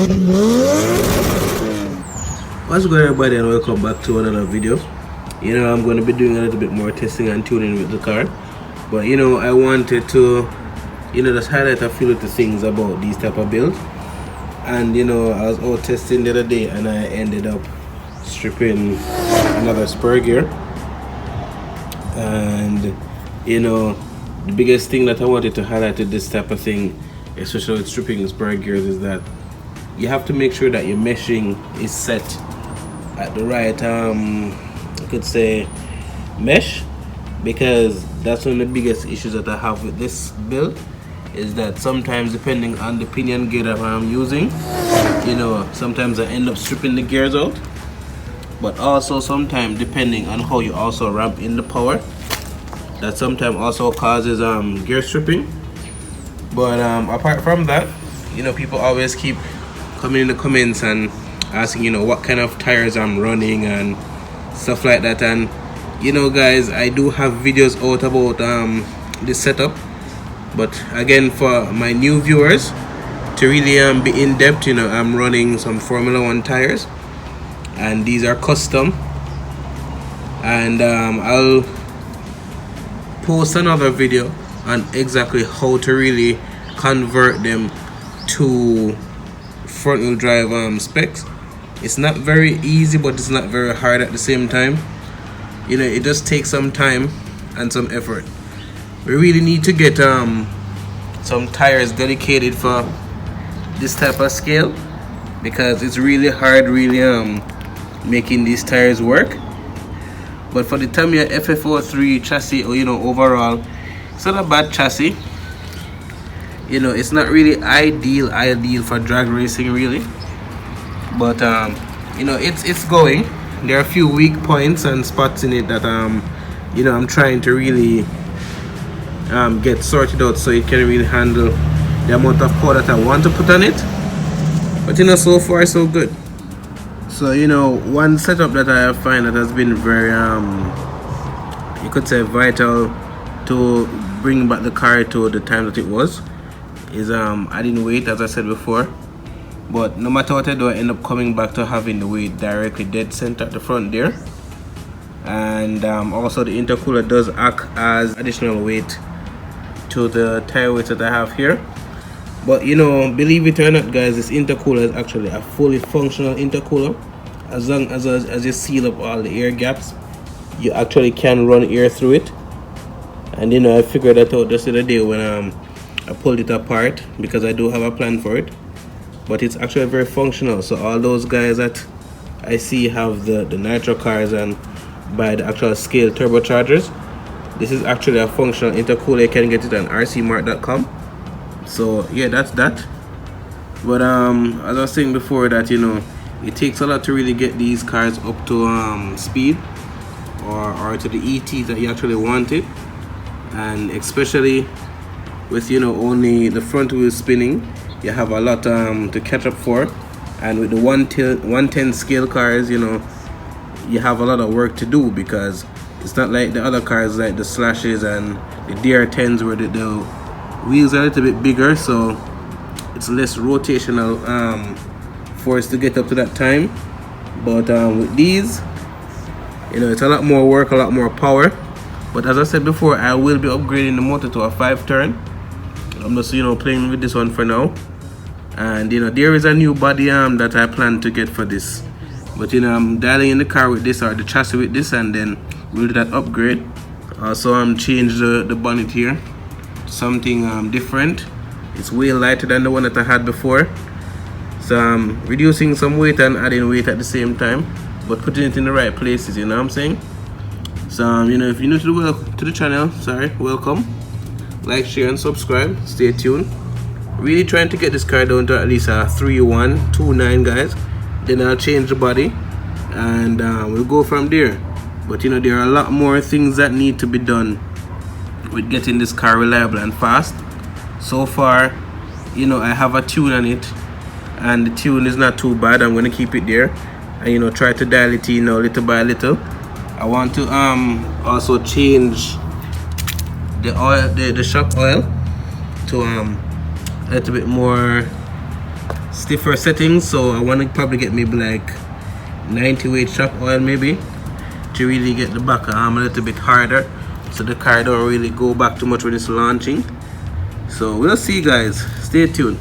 What's going on, everybody, and welcome back to another video. I'm going to be doing a little bit more testing and tuning with the car, but I wanted to just highlight a few little things about these type of builds. And I was out testing the other day and I ended up stripping another spur gear. And the biggest thing that I wanted to highlight with this type of thing, especially with stripping spur gears, is that you have to make sure that your meshing is set at the right I could say mesh, because that's one of the biggest issues that I have with this build, is that sometimes, depending on the pinion gear that I'm using, sometimes I end up stripping the gears out, but also sometimes, depending on how you also ramp in the power, that sometimes also causes gear stripping. But apart from that, people always keep coming in the comments and asking what kind of tires I'm running and stuff like that. And guys, I do have videos out about this setup, but again, for my new viewers to really be in depth, I'm running some Formula 1 tires, and these are custom. And I'll post another video on exactly how to really convert them to front wheel drive specs. It's not very easy, but it's not very hard at the same time. It does take some time and some effort. We really need to get some tires dedicated for this type of scale, because it's really hard making these tires work. But for the Tamiya FF03 chassis, overall, it's not a bad chassis. It's not really ideal for drag racing really, but it's going. There are a few weak points and spots in it that I'm trying to really get sorted out, so it can really handle the amount of power that I want to put on it. But so far so good. So one setup that I find that has been very you could say vital to bring back the car to the time that it was, is adding weight, as I said before. But no matter what I do, I end up coming back to having the weight directly dead center at the front there. And also the intercooler does act as additional weight to the tire weight that I have here. But believe it or not, guys, this intercooler is actually a fully functional intercooler. As long as you seal up all the air gaps, you actually can run air through it. And I figured that out just the other day when I pulled it apart, because I do have a plan for it. But it's actually very functional. So all those guys that I see have the nitro cars and buy the actual scale turbochargers, this is actually a functional intercooler. You can get it on rcmart.com. So yeah, that's that. But as I was saying before, that it takes a lot to really get these cars up to speed or to the ET that you actually want it. And especially with only the front wheel spinning, you have a lot to catch up for. And with the 110 scale cars, you have a lot of work to do, because it's not like the other cars like the Slashes and the DR10s, where the wheels are a little bit bigger, so it's less rotational force to get up to that time. But with these, it's a lot more work, a lot more power. But as I said before, I will be upgrading the motor to a 5-turn. I'm just playing with this one for now. And there is a new body arm that I plan to get for this. But I'm dialing in the car with this, or the chassis with this, and then we'll do that upgrade. Also change the bonnet here to something different. It's way lighter than the one that I had before. So I'm reducing some weight and adding weight at the same time, but putting it in the right places, what I'm saying? So if you're new to the channel, welcome. Like, share and subscribe. Stay tuned. Really trying to get this car down to at least a 3129, guys. Then I'll change the body and we'll go from there. But there are a lot more things that need to be done with getting this car reliable and fast. So far, I have a tune on it, and the tune is not too bad. I'm going to keep it there and try to dial it in little by little. I want to also change the oil, the shock oil, to a little bit more stiffer settings, so I want to probably get maybe like 90 weight shock oil maybe to really get the back arm a little bit harder, so the car don't really go back too much when it's launching. So we'll see, guys. Stay tuned.